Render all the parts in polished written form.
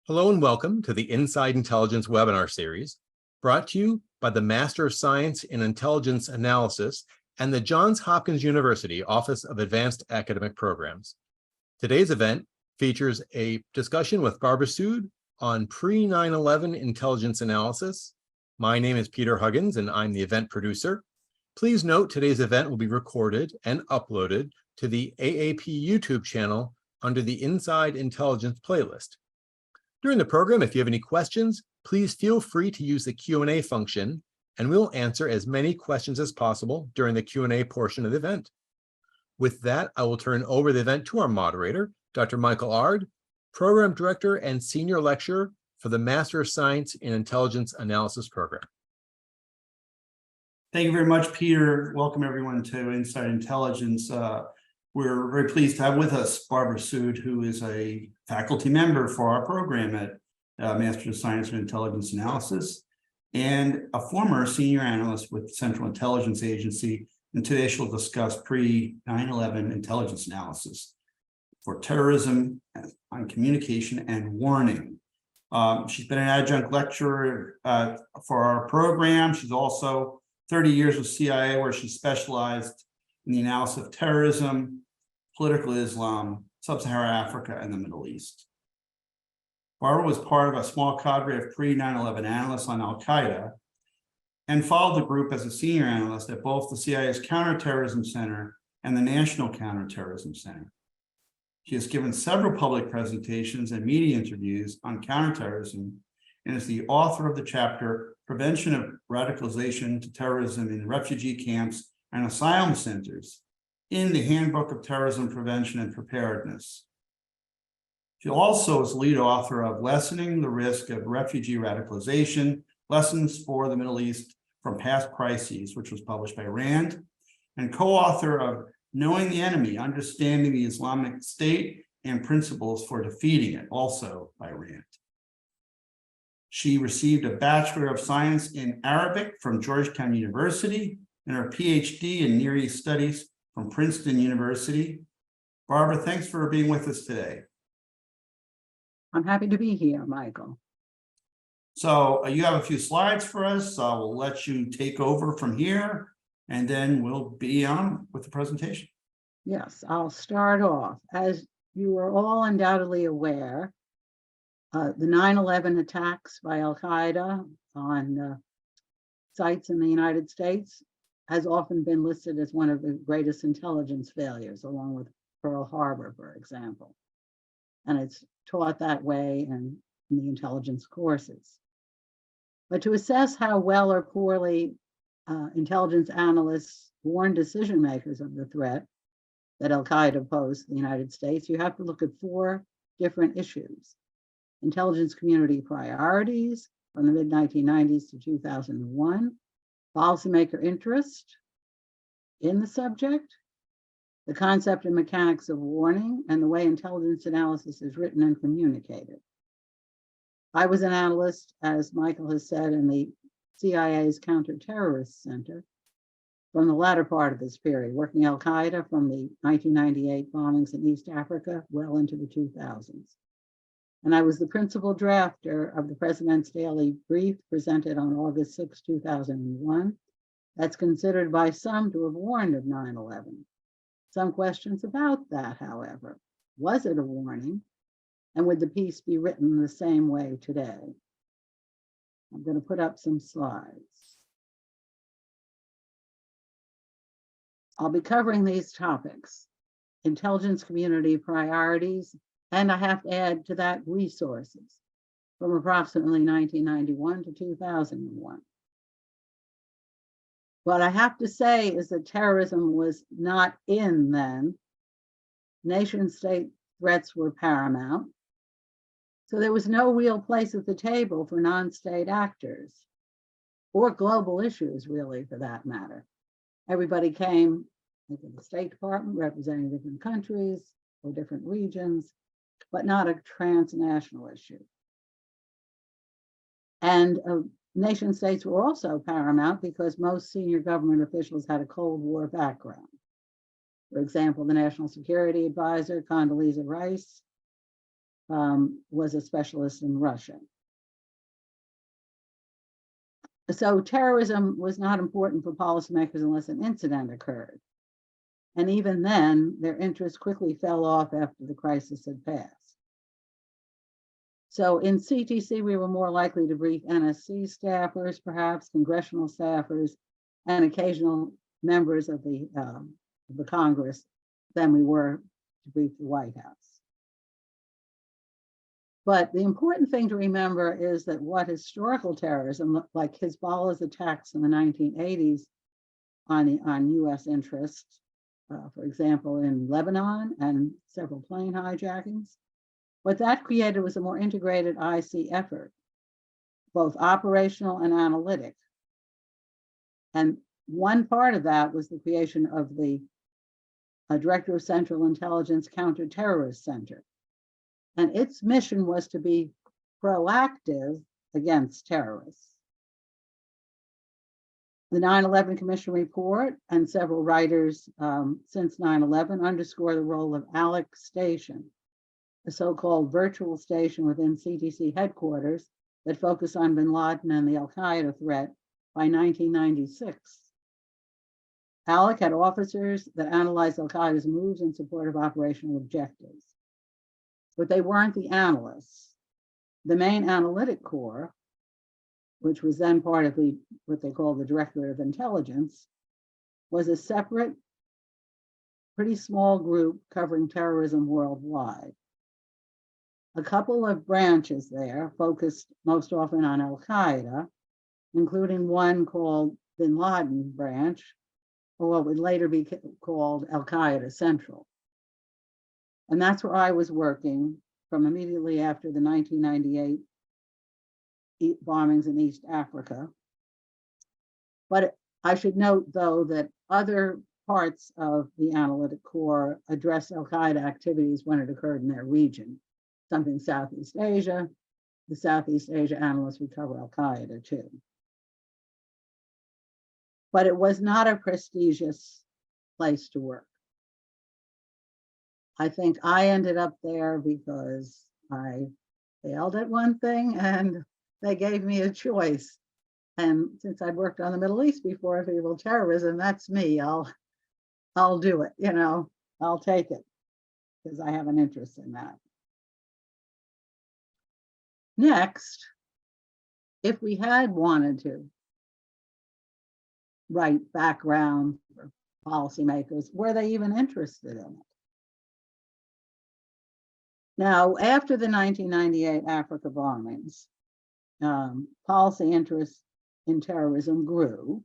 Hello and welcome to the Inside Intelligence webinar series, brought to you by the Master of Science in Intelligence Analysis and the Johns Hopkins University Office of Advanced Academic Programs. Today's event features a discussion with Barbara Sude on pre-9/11 intelligence analysis. My name is Peter Huggins and I'm the event producer. Please note today's event will be recorded and uploaded to the AAP YouTube channel under the Inside Intelligence playlist. During the program, if you have any questions, please feel free to use the Q&A function, and we'll answer as many questions as possible during the Q&A portion of the event. With that, I will turn over the event to our moderator, Dr. Michael Ard, Program Director and Senior Lecturer for the Master of Science in Intelligence Analysis program. Thank you very much, Peter. Welcome everyone to Inside Intelligence. We're very pleased to have with us Barbara Sude, who is a faculty member for our program at Master of Science in Intelligence Analysis and a former senior analyst with the Central Intelligence Agency. And today she'll discuss pre-9/11 intelligence analysis for terrorism on communication and warning. She's been an adjunct lecturer for our program. She's also 30 years with CIA, where she specialized in the analysis of terrorism, political Islam, sub-Saharan Africa, and the Middle East. Barbara was part of a small cadre of pre-9/11 analysts on al-Qa'ida and followed the group as a senior analyst at both the CIA's Counter-Terrorism Center and the National Counterterrorism Center. She has given several public presentations and media interviews on counterterrorism and is the author of the chapter Prevention of Radicalization to Terrorism in Refugee Camps and Asylum Centers in the Handbook of Terrorism Prevention and Preparedness. She also is lead author of Lessening the Risk of Refugee Radicalization, Lessons for the Middle East from Past Crises, which was published by RAND, and co-author of Knowing the Enemy, Understanding the Islamic State and Principles for Defeating It, also by RAND. She received a Bachelor of Science in Arabic from Georgetown University and her PhD in Near East Studies from Princeton University. Barbara, thanks for being with us today. I'm happy to be here, Michael. So you have a few slides for us. I will let you take over from here, and then we'll be on with the presentation. Yes, I'll start off. As you are all undoubtedly aware, the 9/11 attacks by al-Qa'ida on sites in the United States has often been listed as one of the greatest intelligence failures, along with Pearl Harbor, for example. And it's taught that way in the intelligence courses. But to assess how well or poorly intelligence analysts warn decision makers of the threat that al-Qa'ida posed to the United States, you have to look at four different issues. Intelligence community priorities from the mid-1990s to 2001, policymaker interest in the subject, the concept and mechanics of warning, and the way intelligence analysis is written and communicated. I was an analyst, as Michael has said, in the CIA's Counter-Terrorism Center from the latter part of this period, working al-Qa'ida from the 1998 bombings in East Africa well into the 2000s. And I was the principal drafter of the President's Daily Brief presented on August 6, 2001. That's considered by some to have warned of 9/11. Some questions about that, however. Was it a warning? And would the piece be written the same way today? I'm going to put up some slides. I'll be covering these topics: intelligence community priorities, and I have to add to that resources from approximately 1991 to 2001. What I have to say is that terrorism was not in then. Nation state threats were paramount. So there was no real place at the table for non-state actors or global issues, really, for that matter. Everybody came into the State Department representing different countries or different regions, but not a transnational issue. And nation states were also paramount because most senior government officials had a Cold War background. For example, the National Security Advisor, Condoleezza Rice, was a specialist in Russian. So terrorism was not important for policymakers unless an incident occurred. And even then, their interest quickly fell off after the crisis had passed. So in CTC, we were more likely to brief NSC staffers, perhaps congressional staffers, and occasional members of the Congress than we were to brief the White House. But the important thing to remember is that what historical terrorism, like Hezbollah's attacks in the 1980s on US interests, for example, in Lebanon and several plane hijackings, what that created was a more integrated IC effort, both operational and analytic. And one part of that was the creation of the Director of Central Intelligence Counter-Terrorism Center. And its mission was to be proactive against terrorists. The 9/11 Commission report and several writers since 9/11 underscore the role of Alex Station, a so-called virtual station within CTC headquarters that focused on bin Laden and the al-Qa'ida threat by 1996. ALEC had officers that analyzed al-Qa'ida's moves in support of operational objectives. But they weren't the analysts. The main analytic corps, which was then part of what they call the Directorate of Intelligence, was a separate, pretty small group covering terrorism worldwide. A couple of branches there focused most often on al-Qa'ida, including one called bin Laden branch, or what would later be called al-Qa'ida Central. And that's where I was working from immediately after the 1998 bombings in East Africa. But I should note, though, that other parts of the analytic corps address al-Qa'ida activities when it occurred in their region. Something Southeast Asia, the Southeast Asia analysts would cover al-Qa'ida too. But it was not a prestigious place to work. I think I ended up there because I failed at one thing and they gave me a choice. And since I'd worked on the Middle East before, if it will terrorism, that's me. I'll do it, I'll take it because I have an interest in that. Next, if we had wanted to write background for policymakers, were they even interested in it? Now, after the 1998 Africa bombings, policy interest in terrorism grew,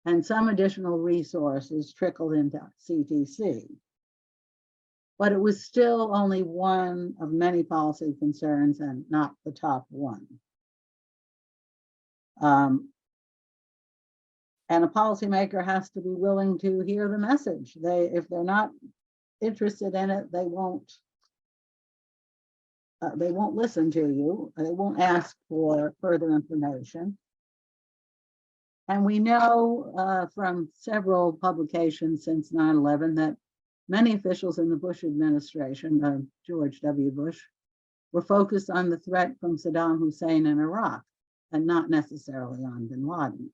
and some additional resources trickled into CTC. But it was still only one of many policy concerns and not the top one. And a policymaker has to be willing to hear the message. If they're not interested in it, they won't listen to you. They won't ask for further information. And we know from several publications since 9/11 that many officials in the Bush administration, George W. Bush, were focused on the threat from Saddam Hussein in Iraq and not necessarily on bin Laden.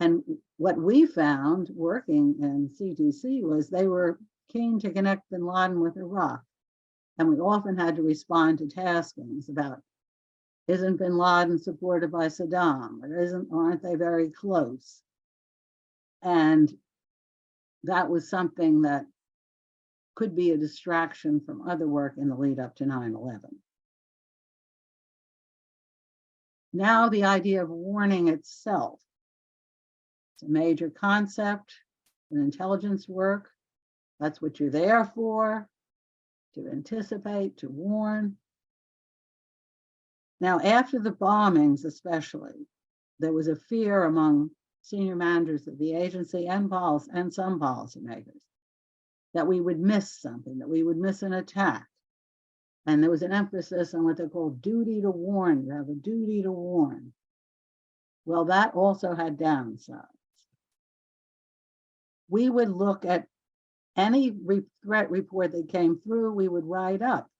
And what we found working in CTC was they were keen to connect bin Laden with Iraq. And we often had to respond to taskings about, isn't bin Laden supported by Saddam? Or aren't they very close? And that was something that could be a distraction from other work in the lead up to 9/11. Now the idea of warning itself, it's a major concept in intelligence work. That's what you're there for, to anticipate, to warn. Now, after the bombings especially, there was a fear among senior managers of the agency and some policymakers that we would miss something, that we would miss an attack. And there was an emphasis on what they call duty to warn. You have a duty to warn. Well, that also had downsides. We would look at any threat report that came through, we would write up.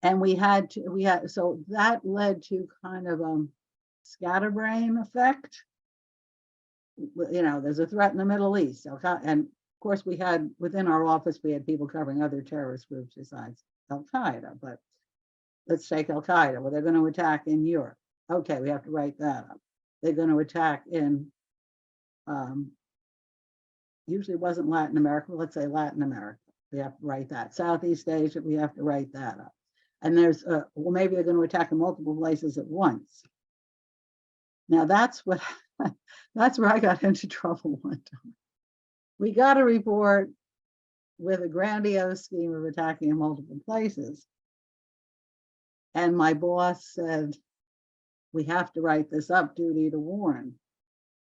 And so that led to kind of a scatterbrain effect. You know, there's a threat in the Middle East. And of course, we had within our office, we had people covering other terrorist groups besides al-Qaeda. But let's take al-Qaeda. Well, they're going to attack in Europe. Okay, we have to write that up. They're going to attack in, usually it wasn't Latin America, let's say Latin America. We have to write that. Southeast Asia, we have to write that up. And there's, well, maybe they're going to attack in multiple places at once. Now that's where I got into trouble one time. We got a report with a grandiose scheme of attacking in multiple places. And my boss said, we have to write this up, duty to warn.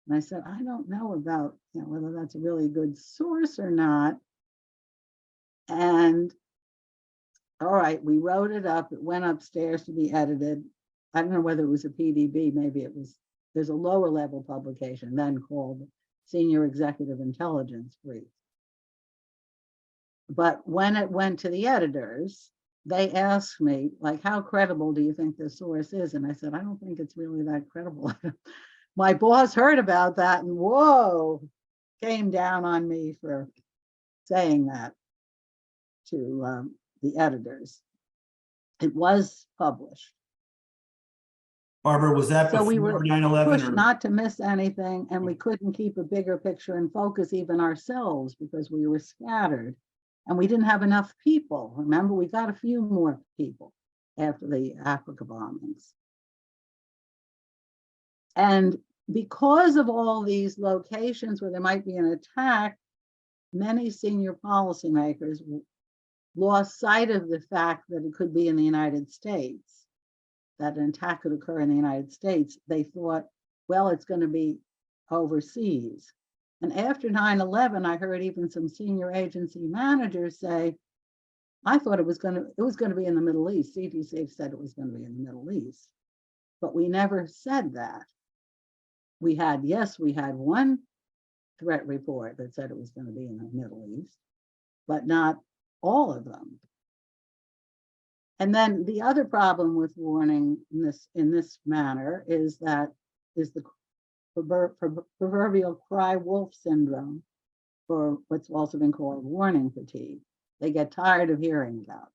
And I said, I don't know about, you know, whether that's a really good source or not. And all right, we wrote it up. It went upstairs to be edited. I don't know whether it was a PDB, maybe it was, there's a lower level publication then called Senior Executive Intelligence Brief. But when it went to the editors, they asked me, like, how credible do you think this source is? And I said, I don't think it's really that credible. My boss heard about that and whoa, came down on me for saying that to the editors. It was published. Barbara, was that So before we were 9/11? pushed Or not to miss anything, and we couldn't keep a bigger picture and focus even ourselves because we were scattered and we didn't have enough people. Remember, we got a few more people after the Africa bombings. And because of all these locations where there might be an attack, many senior policymakers lost sight of the fact that it could be in the United States, that an attack could occur in the United States. They thought, well, it's going to be overseas. And after 9/11, I heard even some senior agency managers say, I thought it was going to be in the Middle East. CDC said it was going to be in the Middle East, but we never said that. We had one threat report that said it was going to be in the Middle East, but not all of them. And then the other problem with warning in this manner is the proverbial cry wolf syndrome, or what's also been called warning fatigue. They get tired of hearing about it.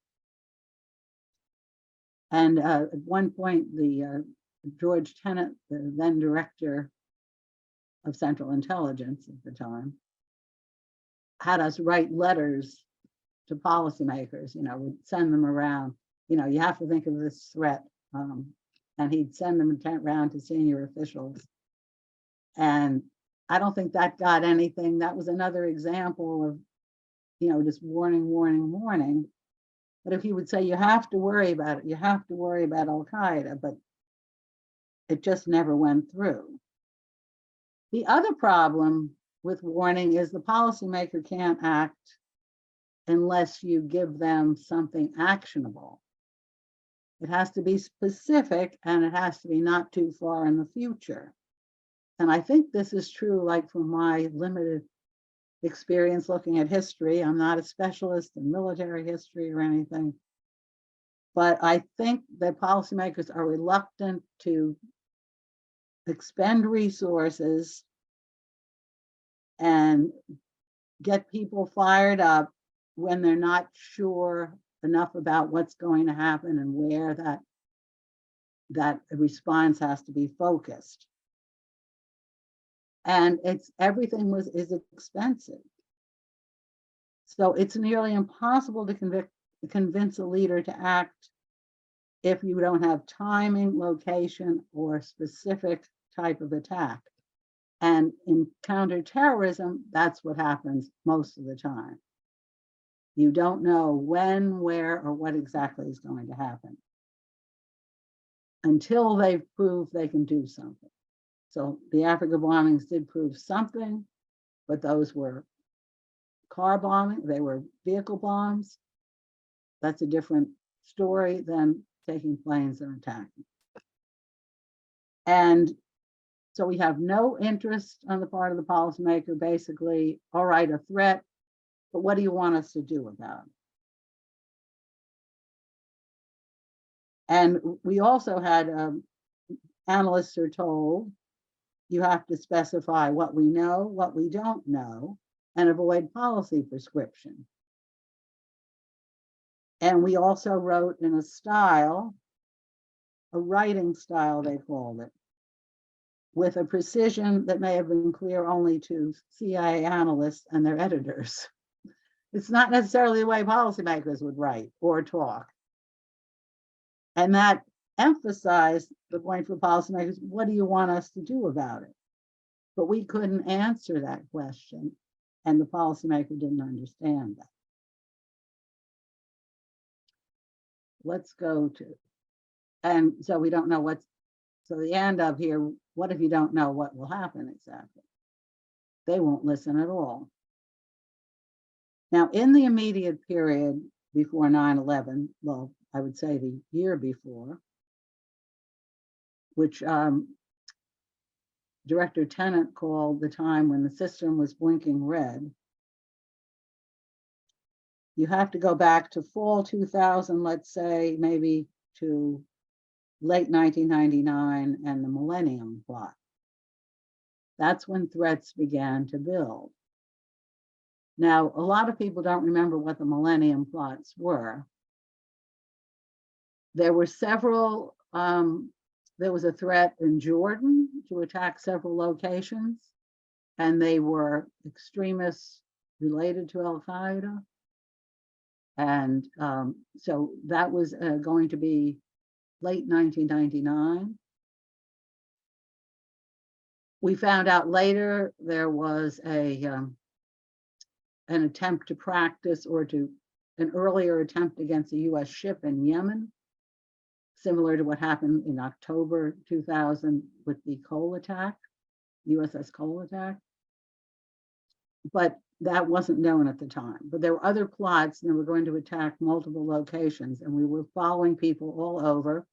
And at one point, the George Tenet, the then director of Central Intelligence at the time, had us write letters to policymakers, would send them around, you have to think of this threat. And he'd send them around to senior officials. And I don't think that got anything. That was another example of, just warning, warning, warning. But if he would say, you have to worry about it, you have to worry about al-Qaeda, but it just never went through. The other problem with warning is the policymaker can't act unless you give them something actionable. It has to be specific and it has to be not too far in the future. And I think this is true, like from my limited experience looking at history. I'm not a specialist in military history or anything, but I think that policymakers are reluctant to expend resources and get people fired up when they're not sure enough about what's going to happen and where that response has to be focused. And everything is expensive. So it's nearly impossible to convince a leader to act if you don't have timing, location, or specific type of attack. And in counterterrorism, that's what happens most of the time. You don't know when, where, or what exactly is going to happen until they've proved they can do something. So the Africa bombings did prove something, but those were car bombing, they were vehicle bombs. That's a different story than taking planes and attacking. And so we have no interest on the part of the policymaker, basically, all right, a threat, but what do you want us to do about it? And we also had analysts are told, you have to specify what we know, what we don't know, and avoid policy prescription. And we also wrote in a style, a writing style, they called it, with a precision that may have been clear only to CIA analysts and their editors. It's not necessarily the way policymakers would write or talk. And that emphasized the point for policymakers, what do you want us to do about it? But we couldn't answer that question, and the policymaker didn't understand that. Let's go to, and so we don't know what's, so the end of here, what if you don't know what will happen exactly? They won't listen at all. Now, in the immediate period before 9/11, well, I would say the year before, which Director Tennant called the time when the system was blinking red. You have to go back to fall 2000, let's say, maybe to late 1999 and the Millennium Plot. That's when threats began to build. Now, a lot of people don't remember what the Millennium Plots were. There were several, there was a threat in Jordan to attack several locations, and they were extremists related to al-Qa'ida. And so that was going to be late 1999. We found out later there was an attempt to practice or to an earlier attempt against a US ship in Yemen, similar to what happened in October 2000 with the Cole attack, USS Cole attack. But that wasn't known at the time. But there were other plots, and they were going to attack multiple locations, and we were following people all over.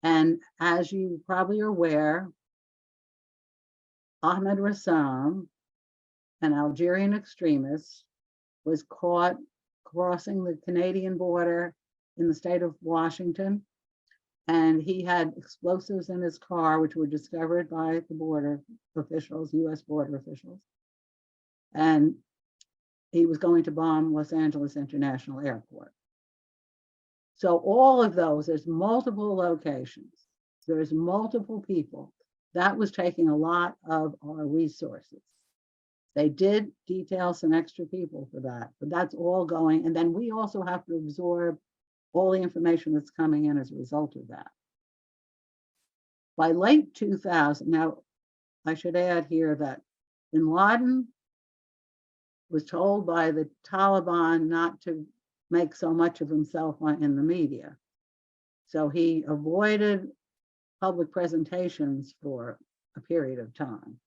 And as you probably are aware, Ahmed Rassam, an Algerian extremist, was caught crossing the Canadian border in the state of Washington. And he had explosives in his car, which were discovered by the border officials, US border officials. And he was going to bomb Los Angeles International Airport. So all of those, there's multiple locations, there's multiple people. That was taking a lot of our resources. They did detail some extra people for that, but that's all going. And then we also have to absorb all the information that's coming in as a result of that. By late 2000, now I should add here that bin Laden was told by the Taliban not to make so much of himself in the media. So he avoided public presentations for a period of time.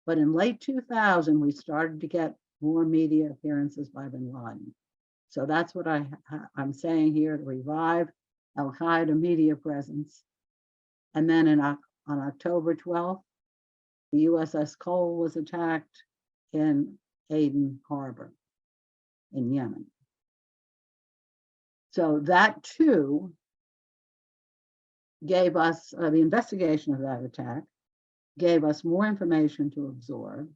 But in late 2000, we started to get more media appearances by bin Laden. So that's what I'm saying here, to revive al-Qaeda media presence. And then on October 12th, the USS Cole was attacked in Aden Harbor in Yemen. So that too gave us, the investigation of that attack gave us more information to absorb,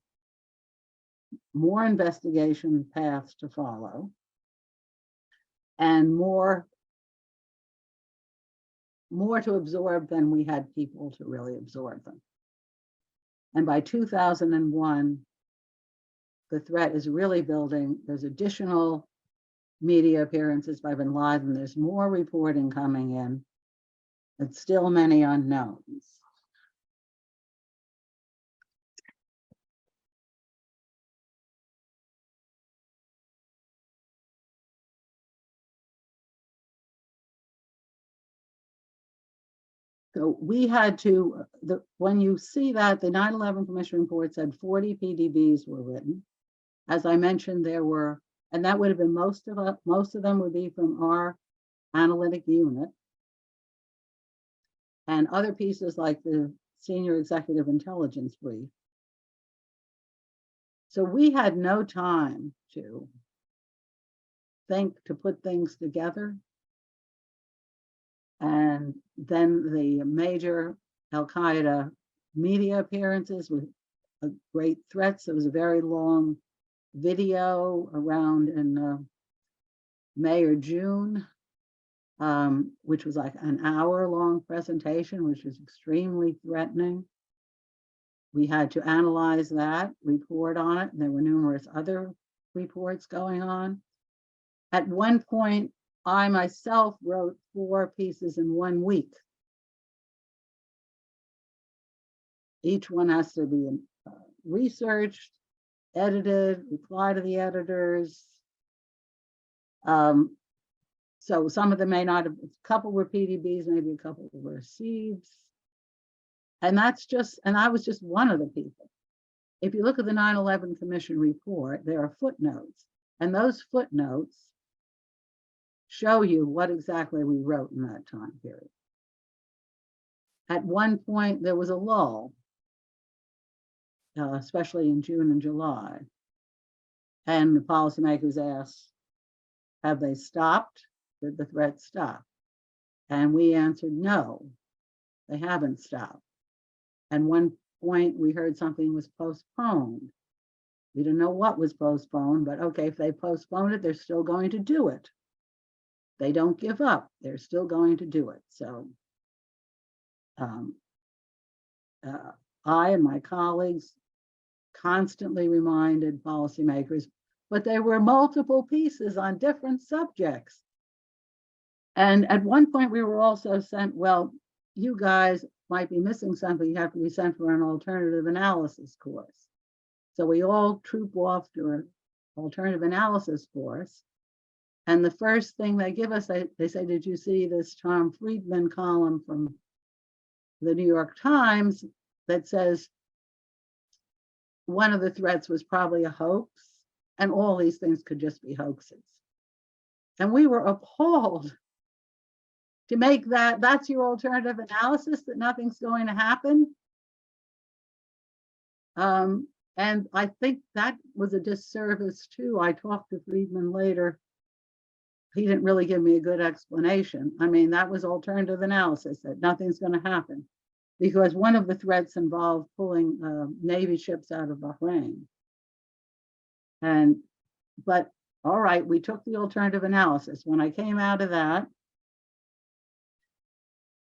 more investigation paths to follow, and more to absorb than we had people to really absorb them. And by 2001, the threat is really building. There's additional media appearances by bin Laden. There's more reporting coming in. It's still many unknowns. So we had to, when you see that, the 9/11 Commission report said 40 PDBs were written. As I mentioned, there were, and that would have been most of them would be from our analytic unit. And other pieces like the Senior Executive Intelligence Brief. So we had no time to think, to put things together. And And then the major al-Qaeda media appearances with great threats. There was a very long video around in May or June, which was like an hour-long presentation, which was extremely threatening. We had to analyze that, report on it, and there were numerous other reports going on. At one point, I myself wrote 4 pieces in 1 week. Each one has to be researched, edited, reply to the editors. So some of them may not have, a couple were PDBs, maybe a couple were seeds. And I was just one of the people. If you look at the 9/11 Commission report, there are footnotes, and those footnotes show you what exactly we wrote in that time period. At one point, there was a lull, especially in June and July. And the policymakers asked, have they stopped? Did the threat stop? And we answered, no, they haven't stopped. At one point, we heard something was postponed. We didn't know what was postponed, but okay, if they postponed it, they're still going to do it. They don't give up. They're still going to do it. So I and my colleagues constantly reminded policymakers, but there were multiple pieces on different subjects. And at one point we were also sent, well, you guys might be missing something. You have to be sent for an alternative analysis course. So we all troop off to an alternative analysis course. And the first thing they give us, they say, did you see this Tom Friedman column from the New York Times that says one of the threats was probably a hoax, and all these things could just be hoaxes. And we were appalled to make that's your alternative analysis, that nothing's going to happen. And I think that was a disservice too. I talked to Friedman later. He didn't really give me a good explanation. I mean, that was alternative analysis, that nothing's going to happen, because one of the threats involved pulling Navy ships out of Bahrain. But all right, we took the alternative analysis. When I came out of that,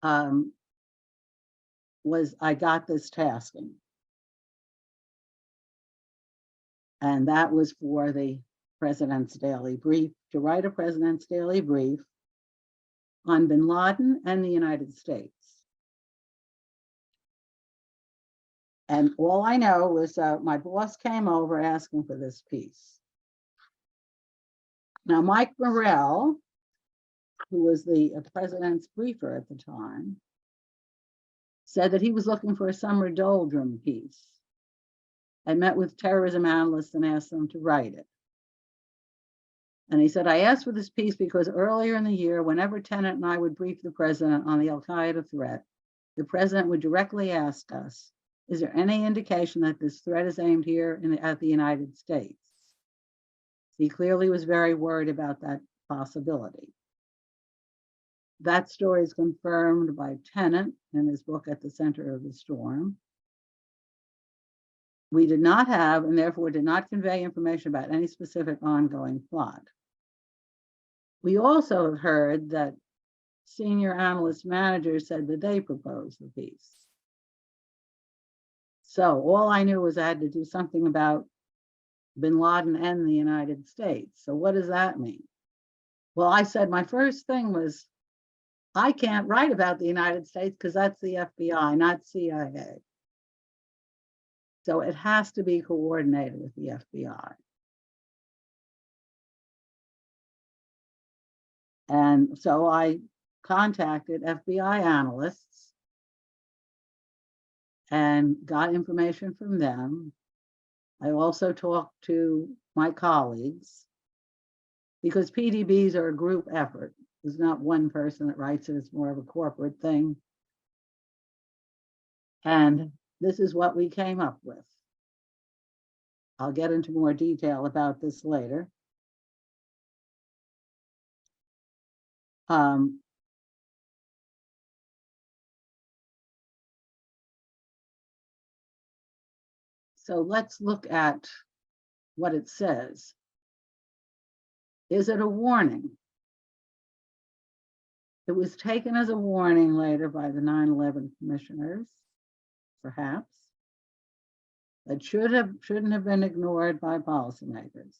I got this tasking. And that was for the President's Daily Brief, to write a President's Daily Brief on bin Laden and the United States. And all I know was my boss came over asking for this piece. Now, Mike Morrell, who was the president's briefer at the time, said that he was looking for a summer doldrum piece and met with terrorism analysts and asked them to write it. And he said, I asked for this piece because earlier in the year, whenever Tennant and I would brief the president on the al-Qaeda threat, the president would directly ask us, is there any indication that this threat is aimed here at the United States? He clearly was very worried about that possibility. That story is confirmed by Tennant in his book At the Center of the Storm. We did not have, and therefore did not convey information about any specific ongoing plot. We also have heard that senior analyst managers said that they proposed the piece. So all I knew was I had to do something about bin Laden and the United States. So what does that mean? Well, I said my first thing was, I can't write about the United States because that's the FBI, not CIA. So it has to be coordinated with the FBI. And so I contacted FBI analysts and got information from them. I also talked to my colleagues, because PDBs are a group effort. There's not one person that writes it, it's more of a corporate thing. And this is what we came up with. I'll get into more detail about this later. So let's look at what it says. Is it a warning? It was taken as a warning later by the 9/11 commissioners, perhaps. That shouldn't have been ignored by policymakers.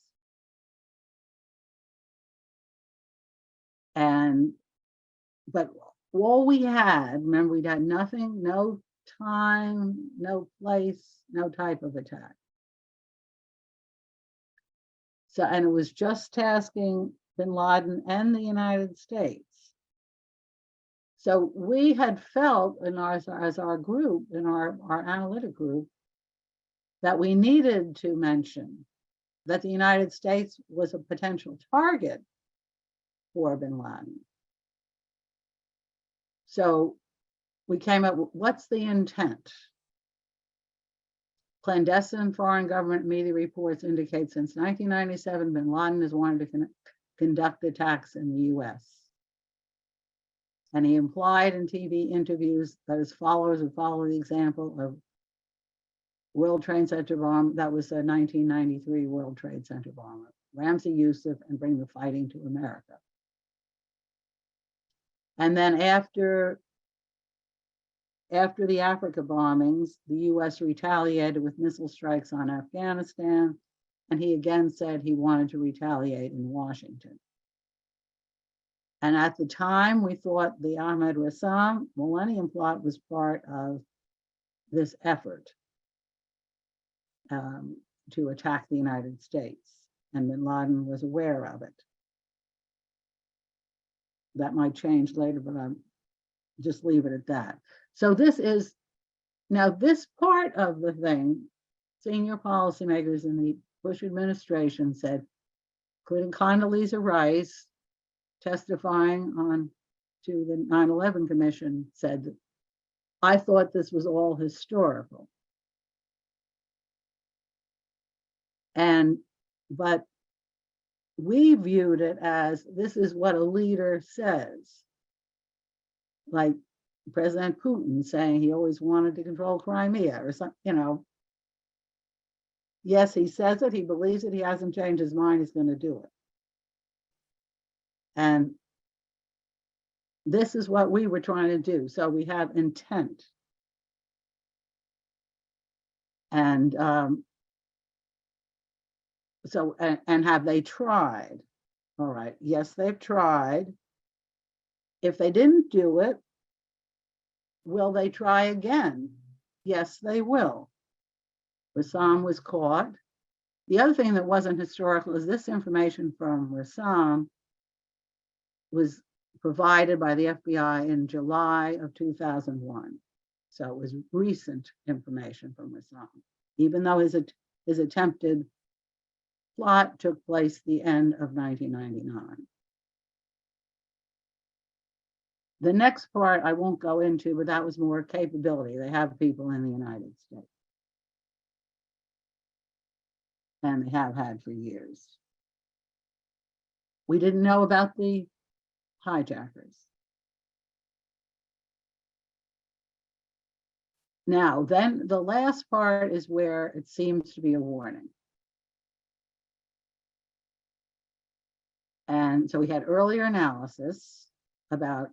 But all we had, remember, we'd had nothing, no time, no place, no type of attack. So, and it was just tasking bin Laden and the United States. So we had felt as our group, in our analytic group, that we needed to mention that the United States was a potential target for bin Laden. So we came up with, what's the intent? Clandestine foreign government media reports indicate since 1997, bin Laden has wanted to conduct attacks in the US. And he implied in TV interviews that his followers would follow the example of World Trade Center bomb, that was the 1993 World Trade Center bomber, Ramzi Youssef, and bring the fighting to America. And then after the Africa bombings, the US retaliated with missile strikes on Afghanistan, and he again said he wanted to retaliate in Washington. And at the time, we thought the Ahmed Rassam Millennium Plot was part of this effort to attack the United States, and bin Laden was aware of it. That might change later, but I'm just leave it at that. So this is, now this part of the thing, senior policymakers in the Bush administration said, including Condoleezza Rice, testifying on to the 9/11 Commission, said that I thought this was all historical. But we viewed it as, this is what a leader says. Like President Putin saying he always wanted to control Crimea or something, you know. Yes, he says it, he believes it, he hasn't changed his mind, he's going to do it. And this is what we were trying to do. So we have intent. And and have they tried? All right, yes, they've tried. If they didn't do it, will they try again? Yes, they will. Rassam was caught. The other thing that wasn't historical is this information from Rassam was provided by the FBI in July of 2001. So it was recent information from Rassam, even though his attempted plot took place the end of 1999. The next part I won't go into, but that was more capability. They have people in the United States. And they have had for years. We didn't know about the hijackers. Now, then the last part is where it seems to be a warning. And so we had earlier analysis about,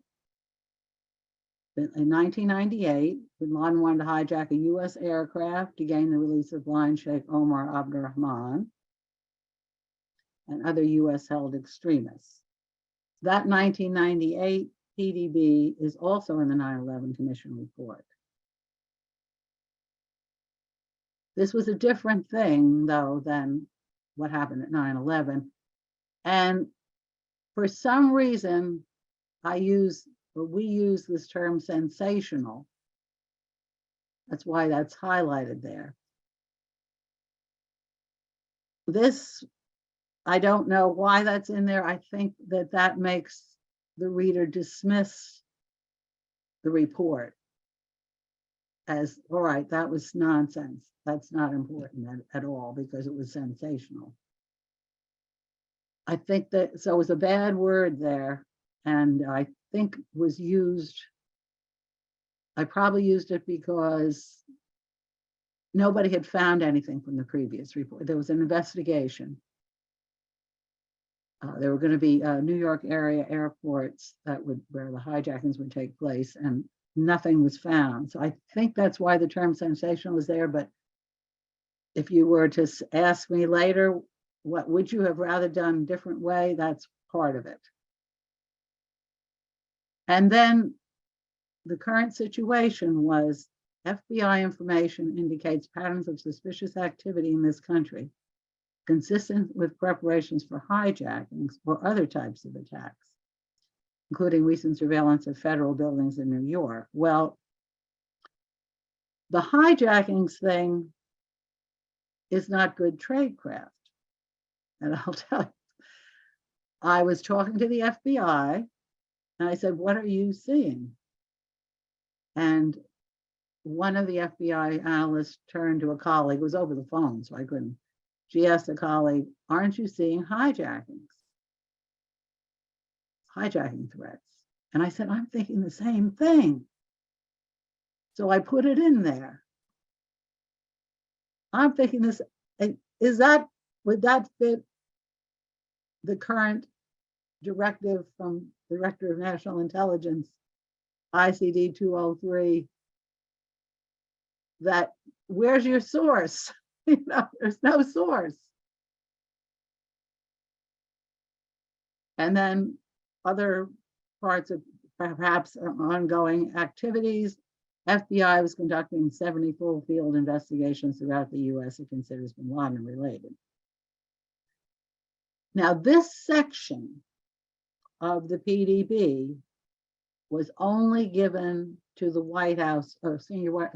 in 1998, bin Laden wanted to hijack a US aircraft to gain the release of blind Sheikh Omar Abdurrahman and other US held extremists. That 1998 PDB is also in the 9/11 Commission report. This was a different thing, though, than what happened at 9/11. And for some reason, we use this term sensational. That's why that's highlighted there. This, I don't know why that's in there. I think that makes the reader dismiss the report as, all right, that was nonsense. That's not important at all because it was sensational. I think that, so it was a bad word there, and I think was used, I probably used it because nobody had found anything from the previous report. There was an investigation. There were going to be New York area airports where the hijackings would take place, and nothing was found. So I think that's why the term sensational is there. But if you were to ask me later, what would you have rather done a different way? That's part of it. And then the current situation was FBI information indicates patterns of suspicious activity in this country, consistent with preparations for hijackings or other types of attacks, including recent surveillance of federal buildings in New York. Well, the hijackings thing is not good tradecraft. And I'll tell you, I was talking to the FBI and I said, what are you seeing? And one of the FBI analysts turned to a colleague, it was over the phone, so I couldn't. She asked a colleague, aren't you seeing hijacking threats? And I said, I'm thinking the same thing. So I put it in there. I'm thinking this, would that fit the current directive from the Director of National Intelligence, ICD 203, that where's your source? There's no source. And then other parts of perhaps ongoing activities, FBI was conducting 70 full field investigations throughout the US it considers bin Laden related. Now, this section of the PDB was only given to the White House, or senior White,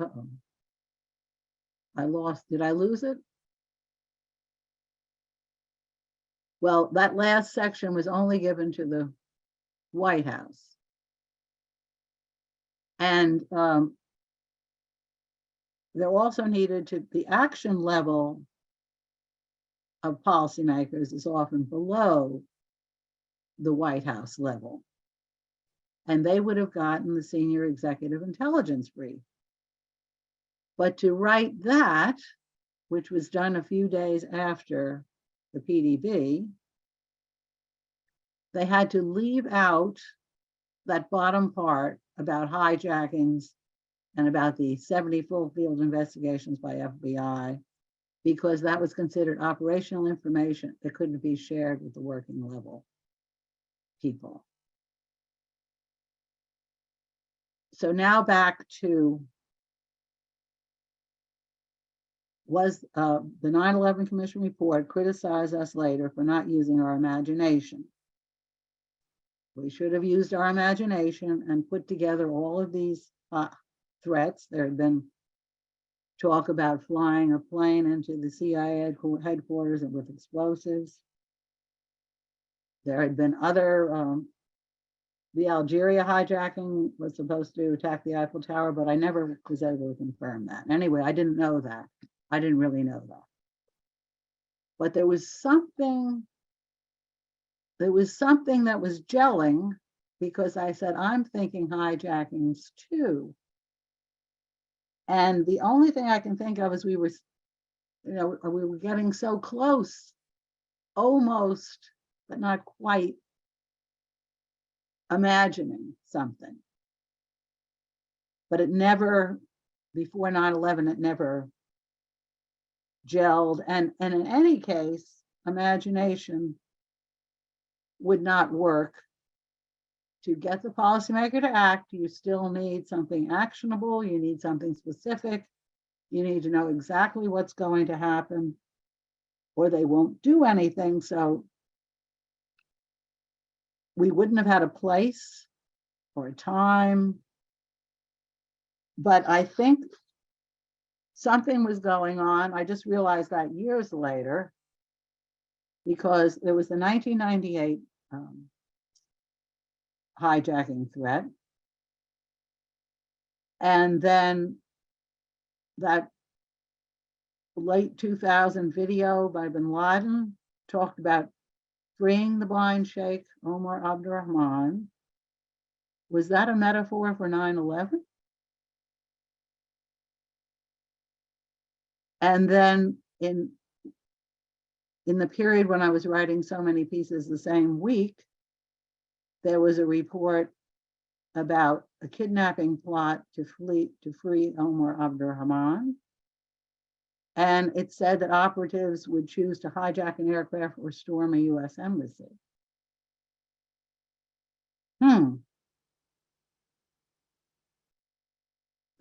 did I lose it? Well, that last section was only given to the White House. And there also needed to, the action level of policymakers is often below the White House level. And they would have gotten the senior executive intelligence brief. But to write that, which was done a few days after the PDB, they had to leave out that bottom part about hijackings and about the 70 full field investigations by FBI, because that was considered operational information that couldn't be shared with the working level people. So now back to, was the 9/11 Commission report criticize us later for not using our imagination? We should have used our imagination and put together all of these threats. There had been talk about flying a plane into the CIA headquarters with explosives. There had been other, the Algeria hijacking was supposed to attack the Eiffel Tower, but I never was able to confirm that. Anyway, I didn't know that. I didn't really know that. But there was something that was gelling, because I said, I'm thinking hijackings too. And the only thing I can think of is we were getting so close, almost, but not quite, imagining something. But it never, before 9/11, it never gelled. And in any case, imagination would not work. To get the policymaker to act, you still need something actionable, you need something specific, you need to know exactly what's going to happen, or they won't do anything. So we wouldn't have had a place or a time. But I think something was going on. I just realized that years later, because there was the 1998 hijacking threat. And then that late 2000 video by bin Laden talked about freeing the blind Sheikh Omar Abdurrahman. Was that a metaphor for 9/11? And then in the period when I was writing so many pieces the same week, there was a report about a kidnapping plot to free Omar Abdurrahman. And it said that operatives would choose to hijack an aircraft or storm a US embassy.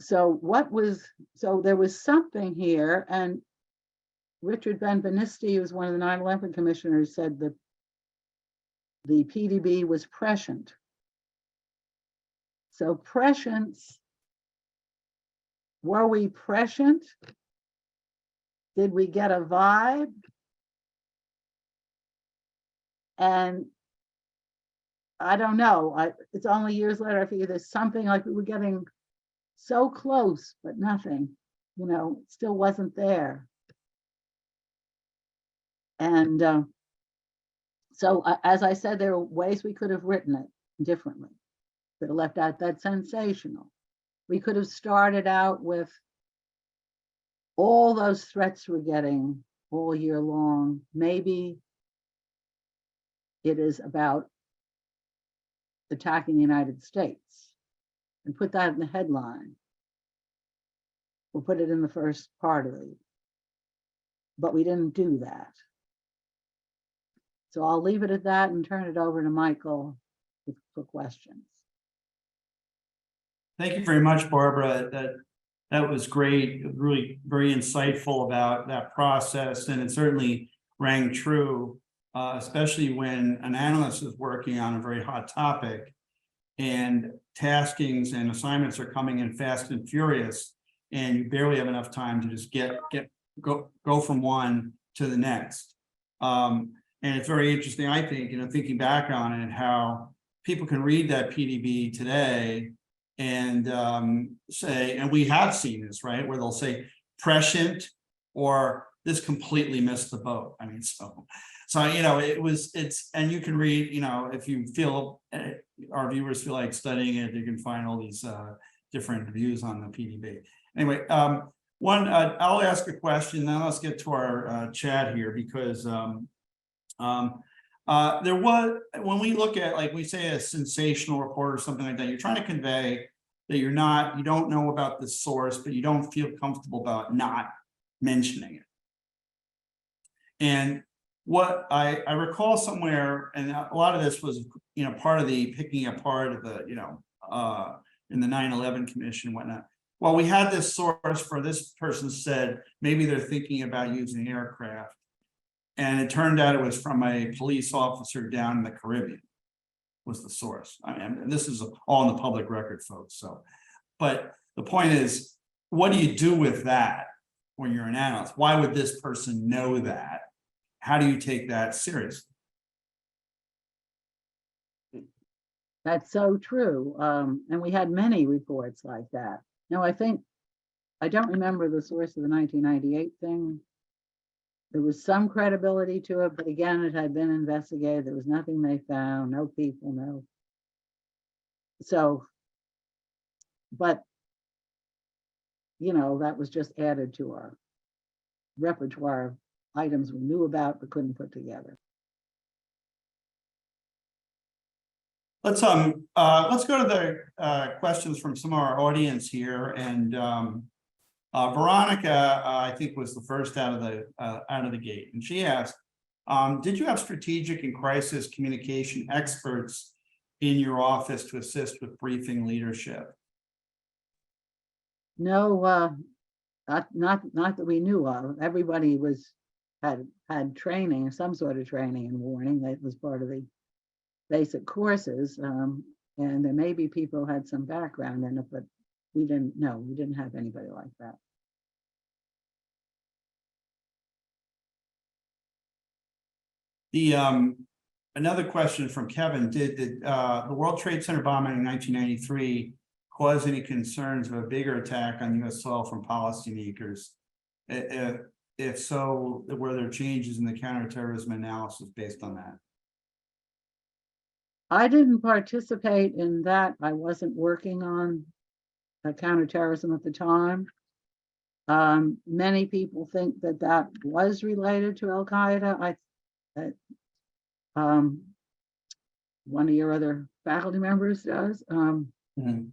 So there was something here, and Richard Benvenisti, who was one of the 9/11 commissioners, said that the PDB was prescient. So prescience, were we prescient? Did we get a vibe? And I don't know. It's only years later I figure there's something like we were getting so close, but nothing, still wasn't there. And so, as I said, there are ways we could have written it differently. Could have left out that sensational. We could have started out with all those threats we're getting all year long. Maybe it is about attacking the United States, and put that in the headline. We'll put it in the first part of it. But we didn't do that. So I'll leave it at that and turn it over to Michael for questions. Thank you very much, Barbara. That was great, really very insightful about that process, and it certainly rang true, especially when an analyst is working on a very hot topic and taskings and assignments are coming in fast and furious, and you barely have enough time to just go from one to the next. And it's very interesting, I think, thinking back on it, how people can read that PDB today and say, and we have seen this, right, where they'll say prescient or this completely missed the boat. I mean, so and you can read, if you feel, our viewers feel like studying it, you can find all these different views on the PDB. Anyway, I'll ask a question, then let's get to our chat here, because there was, when we look at, like, we say a sensational report or something like that, you're trying to convey that you don't know about the source, but you don't feel comfortable about not mentioning it. And what I recall somewhere, and a lot of this was, part of the picking apart of the, in the 9/11 commission and whatnot. Well, we had this source for this person said, maybe they're thinking about using aircraft. And it turned out it was from a police officer down in the Caribbean was the source. I mean, and this is all in the public record, folks. So, but the point is, what do you do with that when you're an analyst? Why would this person know that? How do you take that seriously? That's so true. And we had many reports like that. Now, I don't remember the source of the 1998 thing. There was some credibility to it, but again, it had been investigated. There was nothing they found, no people, no. So, but, that was just added to our repertoire of items we knew about but couldn't put together. Let's go to the questions from some of our audience here, and Veronica, I think, was the first out of the gate, and she asked, "Did you have strategic and crisis communication experts in your office to assist with briefing leadership?" No, not that we knew of. Everybody had training, some sort of training and warning. That was part of the basic courses, and there may be people who had some background in it, but we didn't have anybody like that. Another question from Kevin: Did the World Trade Center bombing in 1993 cause any concerns of a bigger attack on U.S. soil from policymakers? If so, were there changes in the counterterrorism analysis based on that? I didn't participate in that. I wasn't working on counterterrorism at the time. Many people think that that was related to al-Qaeda. One of your other faculty members does. Mhm.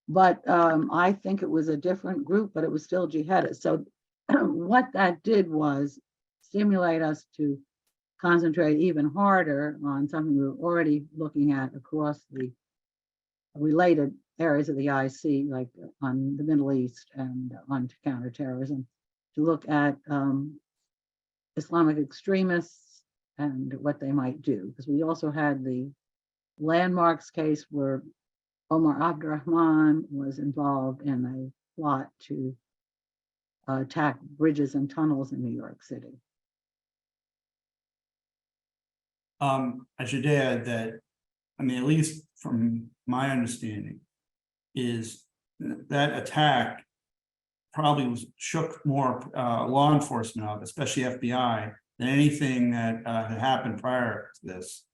But I think it was a different group, but it was still jihadists. So what that did was stimulate us to concentrate even harder on something we were already looking at across the related areas of the IC, like on the Middle East and on counterterrorism, to look at Islamic extremists and what they might do. Because we also had the landmarks case where Omar Abdurrahman was involved in a plot to attack bridges and tunnels in New York City. I should add that, I mean, at least from my understanding, is that attack probably shook more law enforcement up, especially FBI, than anything that had happened prior to this.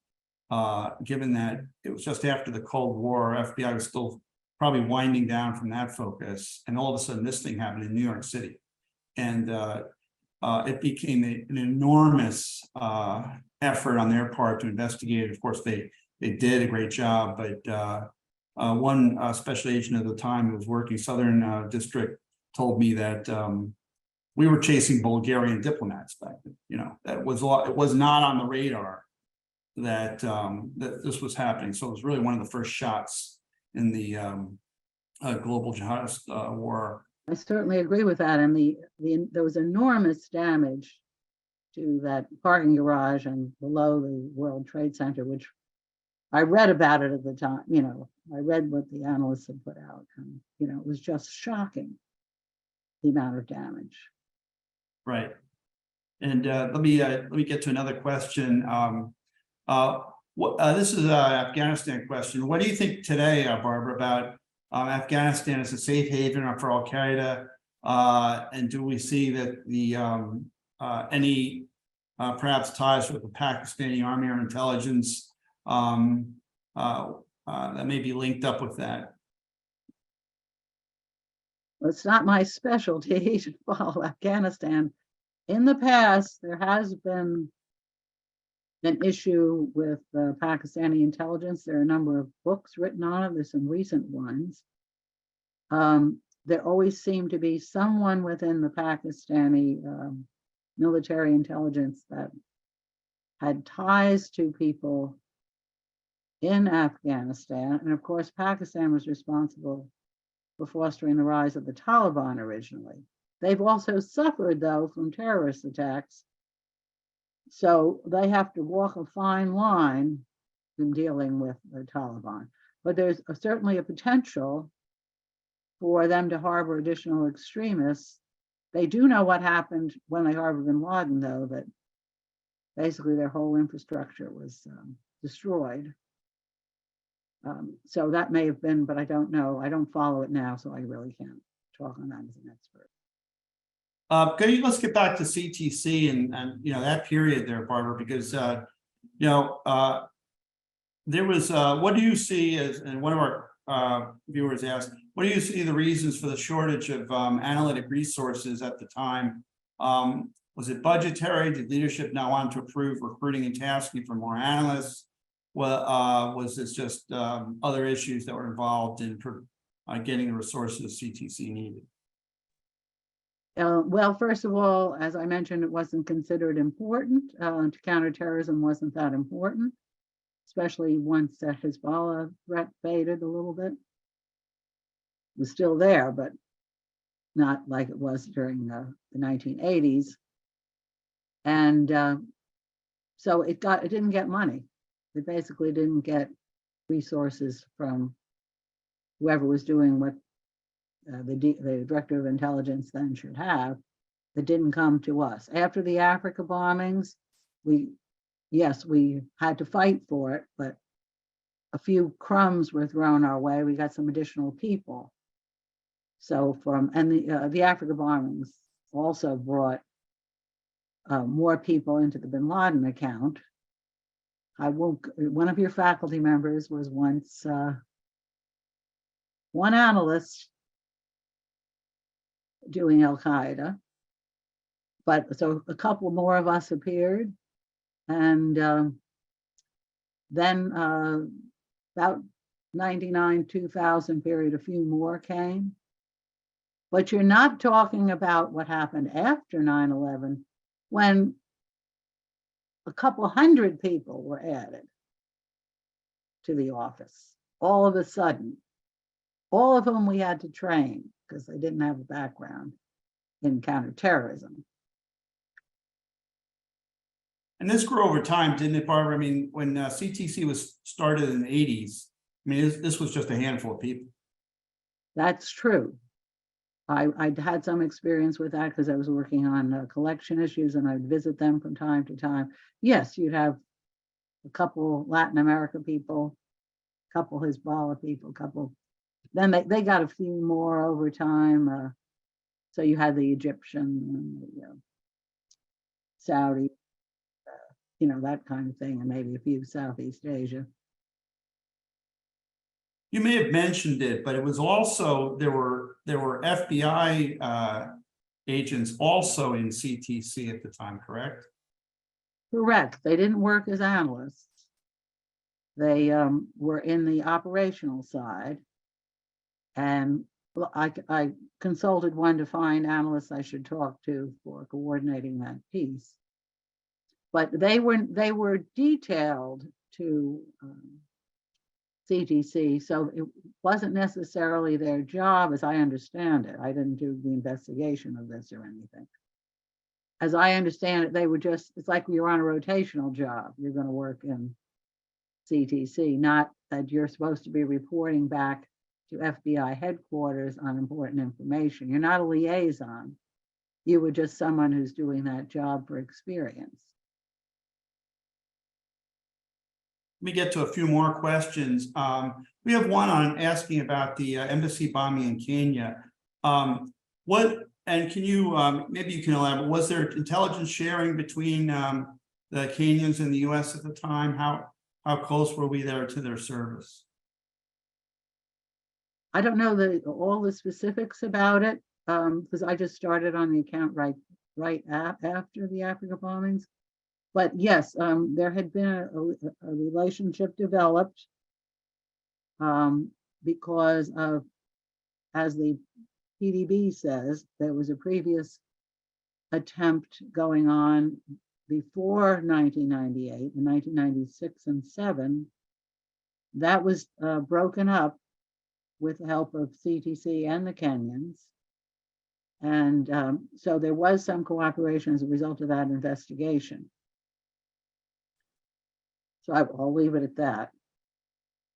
Given that it was just after the Cold War, FBI was still probably winding down from that focus, and all of a sudden this thing happened in New York City, and it became an enormous effort on their part to investigate it. Of course, they did a great job, but one special agent at the time who was working Southern District told me that we were chasing Bulgarian diplomats back then. You know, it was not on the radar that that this was happening. So it was really one of the first shots in the global jihadist war. I certainly agree with that. And there was enormous damage to that parking garage and below the World Trade Center, which I read about it at the time. You know, I read what the analysts had put out, and you know, it was just shocking, the amount of damage. Right. And let me get to another question. This is an Afghanistan question. What do you think today, Barbara, about Afghanistan as a safe haven for al-Qaeda? And do we see that the any perhaps ties with the Pakistani army or intelligence that may be linked up with that? Well, it's not my specialty to follow Afghanistan. In the past, there has been an issue with the Pakistani intelligence. There are a number of books written on it. There's some recent ones. There always seemed to be someone within the Pakistani military intelligence that had ties to people in Afghanistan. And of course, Pakistan was responsible for fostering the rise of the Taliban originally. They've also suffered, though, from terrorist attacks. So they have to walk a fine line in dealing with the Taliban. But there's certainly a potential for them to harbor additional extremists. They do know what happened when they harbored bin Laden, though, that basically their whole infrastructure was destroyed. So that may have been, but I don't know. I don't follow it now, so I really can't talk on that as an expert. Let's get back to CTC and you know that period there, Barbara, because you know there was what do you see as, and one of our viewers asked, what do you see the reasons for the shortage of analytic resources at the time? Was it budgetary? Did leadership not want to approve recruiting and tasking for more analysts? Well, was this just other issues that were involved in getting the resources CTC needed? Well, first of all, as I mentioned, it wasn't considered important. Counterterrorism wasn't that important, especially once the Hezbollah threat faded a little bit. It was still there, but not like it was during the 1980s. And so it didn't get money. It basically didn't get resources from whoever was doing what the director of intelligence then should have. That didn't come to us. After the Africa bombings, we had to fight for it, but a few crumbs were thrown our way. We got some additional people. So the Africa bombings also brought more people into the bin Laden account. One of your faculty members was once one analyst doing al-Qa'ida. But so a couple more of us appeared, and then about 99, 2000 period, a few more came. But you're not talking about what happened after 9/11, when a couple hundred people were added to the office all of a sudden, all of whom we had to train because they didn't have a background in counterterrorism. And this grew over time, didn't it, Barbara? I mean, when CTC was started in the 80s, I mean, this was just a handful of people. That's true. I had some experience with that because I was working on collection issues, and I'd visit them from time to time. Yes, you'd have a couple Latin America people, a couple Hezbollah people, then they got a few more over time. So you had the Egyptian, and the Saudi, that kind of thing, and maybe a few Southeast Asia. You may have mentioned it, but it was also, there were FBI agents also in CTC at the time, correct? Correct. They didn't work as analysts. They were in the operational side. And I consulted one to find analysts I should talk to for coordinating that piece. But they were detailed to CTC, so it wasn't necessarily their job, as I understand it. I didn't do the investigation of this or anything. As I understand it, they were just, it's like you're on a rotational job. You're going to work in CTC, not that you're supposed to be reporting back to FBI headquarters on important information. You're not a liaison. You were just someone who's doing that job for experience. Let me get to a few more questions. We have one on asking about the embassy bombing in Kenya. Can you, maybe you can elaborate, was there intelligence sharing between the Kenyans and the US at the time? How close were we there to their service? I don't know all the specifics about it, because I just started on the account right after the Africa bombings. But yes, there had been a relationship developed because of, as the PDB says, there was a previous attempt going on before 1998, in 1996 and 7. That was broken up with the help of CTC and the Kenyans. And so there was some cooperation as a result of that investigation. So I'll leave it at that.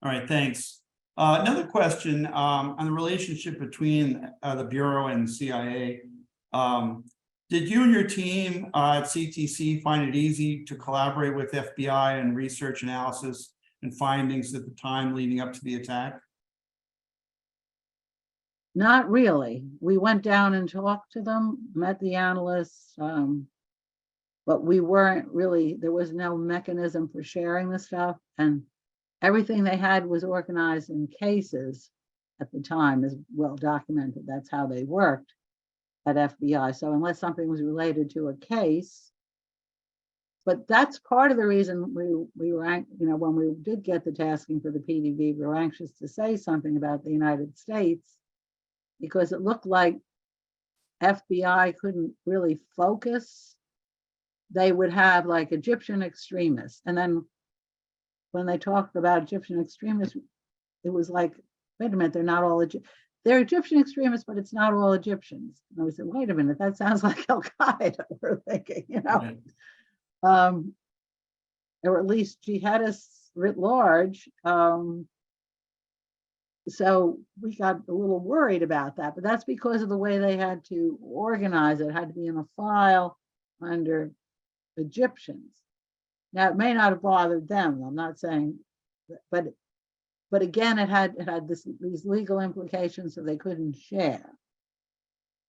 All right, thanks. Another question on the relationship between the Bureau and the CIA. Did you and your team at CTC find it easy to collaborate with FBI and research analysis and findings at the time leading up to the attack? Not really. We went down and talked to them, met the analysts, but we weren't really, there was no mechanism for sharing the stuff, and everything they had was organized in cases at the time, is well documented. That's how they worked at FBI. So unless something was related to a case, but that's part of the reason we were, when we did get the tasking for the PDB, we were anxious to say something about the United States, because it looked like FBI couldn't really focus. They would have like Egyptian extremists. And then when they talked about Egyptian extremists, it was like, wait a minute, they're not all they're Egyptian extremists, but it's not all Egyptians. And we said, wait a minute, that sounds like al-Qa'ida, we're thinking, Right. Or at least jihadists writ large. So we got a little worried about that, but that's because of the way they had to organize it. It had to be in a file under Egyptians. Now it may not have bothered them. I'm not saying, but again, it had these legal implications, so they couldn't share.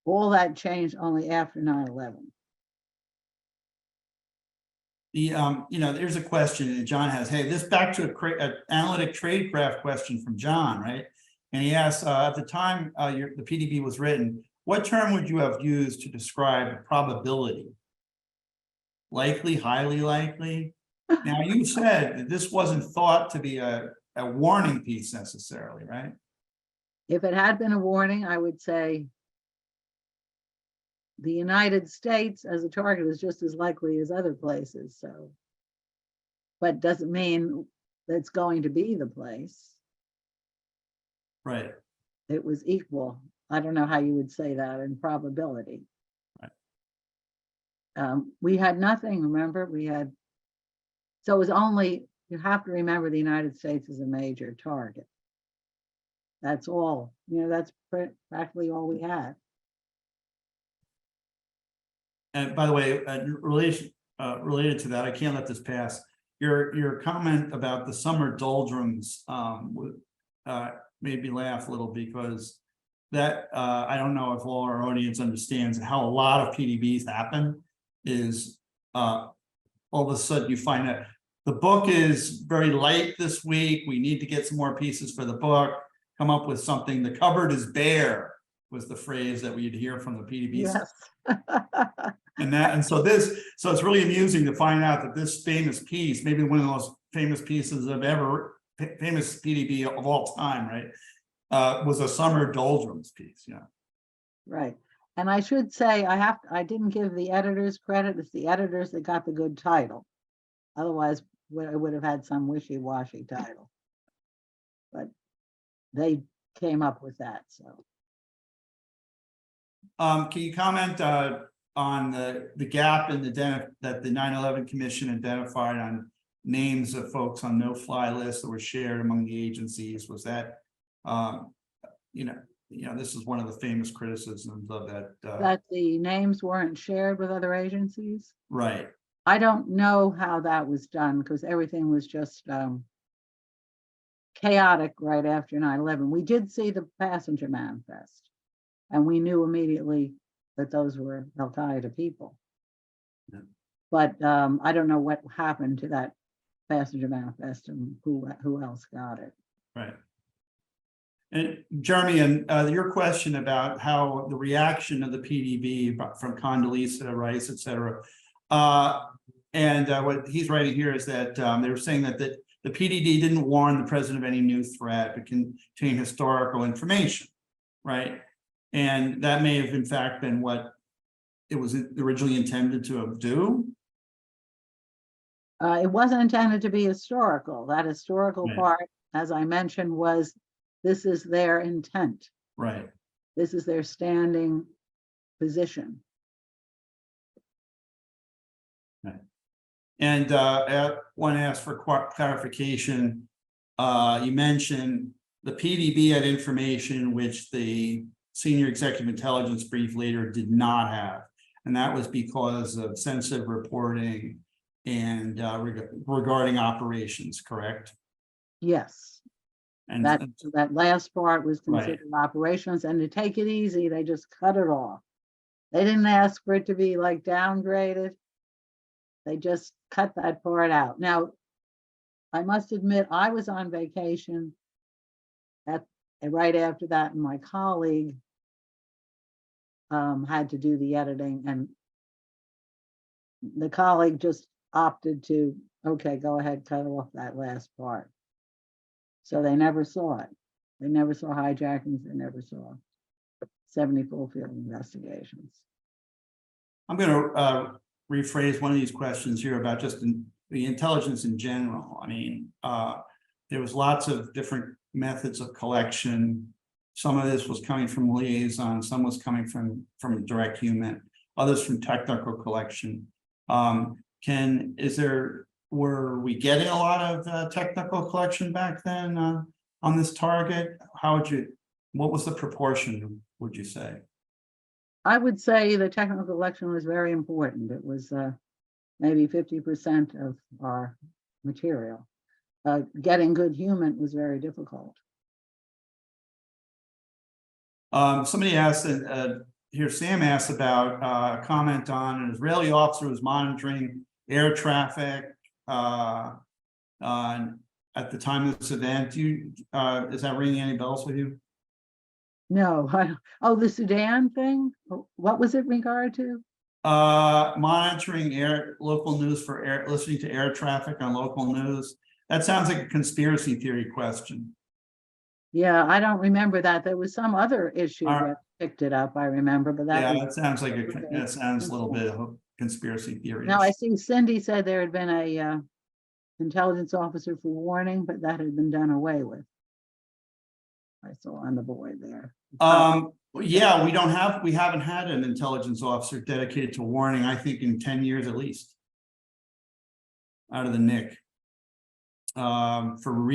All that changed only after 9/11. There's a question that John has. Hey, this back to an analytic tradecraft question from John, right? And he asks, at the time the PDB was written, what term would you have used to describe probability? Likely, highly likely? Now, you said that this wasn't thought to be a warning piece necessarily, right? If it had been a warning, I would say the United States as a target is just as likely as other places, so. But doesn't mean that's going to be the place. Right. It was equal. I don't know how you would say that in probability. Right. We had nothing, remember? We had, so it was only, you have to remember the United States is a major target. That's all, that's practically all we had. And by the way, related to that, I can't let this pass. Your comment about the summer doldrums made me laugh a little, because that I don't know if all our audience understands how a lot of PDBs happen. Is all of a sudden you find that the book is very light this week. We need to get some more pieces for the book. Come up with something. The cupboard is bare was the phrase that we'd hear from the PDB. Yes. And so it's really amusing to find out that this famous piece, maybe one of the most famous pieces of famous PDB of all time, right, was a summer doldrums piece. Yeah. Right. And I should say, I didn't give the editors credit. It's the editors that got the good title. Otherwise, I would have had some wishy-washy title. But they came up with that, so. Can you comment on the gap in that the 9/11 Commission identified on names of folks on no-fly lists that were shared among the agencies? Was that, this is one of the famous criticisms of that. That the names weren't shared with other agencies? Right. I don't know how that was done, because everything was just chaotic right after 9/11. We did see the passenger manifest, and we knew immediately that those were al-Qa'ida people. Yeah. But I don't know what happened to that passenger manifest and who else got it. Right. And Jeremy, and your question about how the reaction of the PDB from Condoleezza Rice, et cetera, and what he's writing here is that they were saying that the PDD didn't warn the president of any new threat, but contain historical information, right? And that may have in fact been what it was originally intended to do. It wasn't intended to be historical. That historical part, as I mentioned, was this is their intent. Right. This is their standing position. Right. And I want to ask for clarification. You mentioned the PDB had information which the senior executive intelligence brief later did not have, and that was because of sensitive reporting and regarding operations, correct? Yes. And that last part was considered operations, and to take it easy, they just cut it off. They didn't ask for it to be like downgraded. They just cut that part out. Now, I must admit, I was on vacation right after that, and my colleague had to do the editing, and the colleague just opted to, okay, go ahead, cut off that last part. So they never saw it. They never saw hijackings. They never saw 70 full field investigations. I'm going to rephrase one of these questions here about just the intelligence in general. I mean, there was lots of different methods of collection. Some of this was coming from liaison, some was coming from direct human, others from technical collection. Were we getting a lot of technical collection back then on this target? What was the proportion, would you say? I would say the technical collection was very important. It was maybe 50% of our material. Getting good human was very difficult. Somebody asked, here Sam asked about a comment on an Israeli officer who was monitoring air traffic at the time of this event. Is that ringing any bells with you? No, oh, the Sudan thing? What was it regard to? Monitoring local news for listening to air traffic on local news. That sounds like a conspiracy theory question. Yeah, I don't remember that. There was some other issue All right. that picked it up, I remember, but that Yeah, was. that sounds like that sounds a little bit of a conspiracy theory. Now, I see Cindy said there had been a intelligence officer for warning, but that had been done away with. I saw on the board there. Yeah, we haven't had an intelligence officer dedicated to warning, I think in 10 years at least. Out of the NIC. For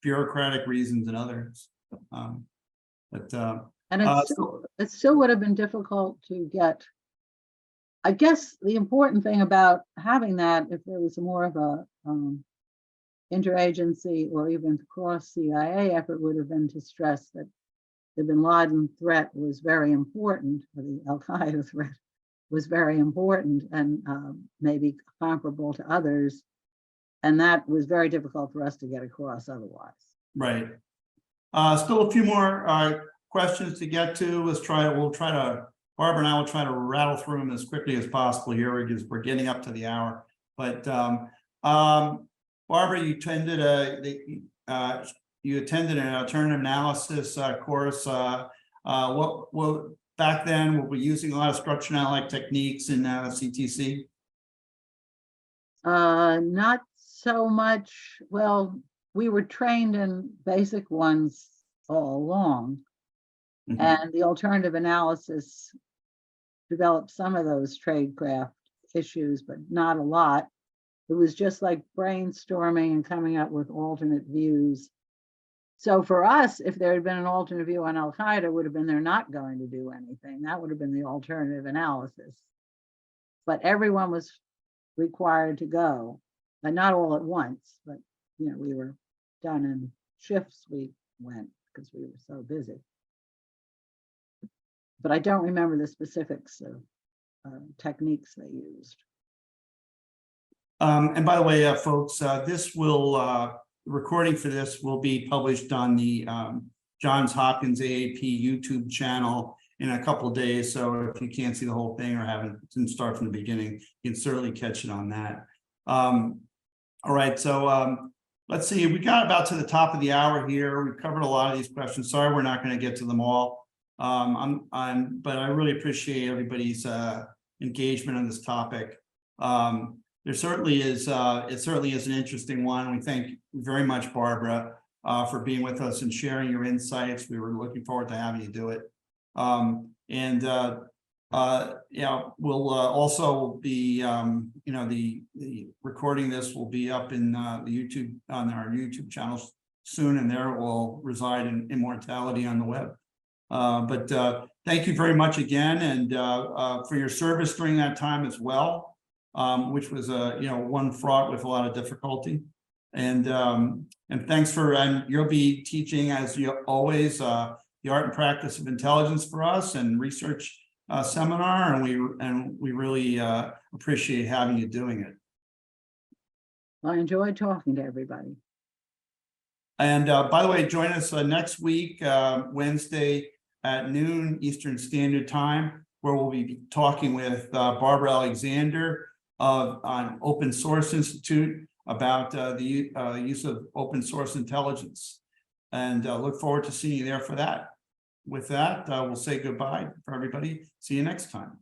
bureaucratic reasons and others. And it still would have been difficult to get. I guess the important thing about having that, if there was more of a interagency or even cross CIA effort, would have been to stress that the bin Laden threat was very important, or the al-Qaeda threat was very important and maybe comparable to others. And that was very difficult for us to get across otherwise. Right. Still a few more questions to get to. Barbara and I will try to rattle through them as quickly as possible here because we're getting up to the hour. But Barbara, you attended an alternative analysis course. What back then were we using a lot of structural analytic techniques in CTC? Not so much. Well, we were trained in basic ones all along. Mm-hmm. And the alternative analysis developed some of those tradecraft issues, but not a lot. It was just like brainstorming and coming up with alternate views. So for us, if there had been an alternate view on al-Qaeda, would have been they're not going to do anything. That would have been the alternative analysis. But everyone was required to go, but not all at once. But you know, we were done in shifts. We went because we were so busy. But I don't remember the specifics of techniques they used. And by the way, folks, this will recording for this will be published on the Johns Hopkins AAP YouTube channel in a couple of days. So if you can't see the whole thing or didn't start from the beginning, you can certainly catch it on that. All right, so let's see. We got about to the top of the hour here. We've covered a lot of these questions. Sorry, we're not going to get to them all. But I really appreciate everybody's engagement on this topic. There certainly is. It certainly is an interesting one. We thank very much, Barbara, for being with us and sharing your insights. We were looking forward to having you do it. We'll also be, the recording this will be up in the YouTube on our YouTube channels soon, and there it will reside in immortality on the web. But thank you very much again, and for your service during that time as well. Which was one fraught with a lot of difficulty, and thanks and you'll be teaching, as you always, the art and practice of intelligence for us and research seminar, and we really appreciate having you doing it. I enjoyed talking to everybody. And by the way, join us next week, Wednesday at noon Eastern Standard Time, where we'll be talking with Barbara Alexander on Open Source Institute about the use of open source intelligence, and look forward to seeing you there for that. With that, we'll say goodbye for everybody. See you next time.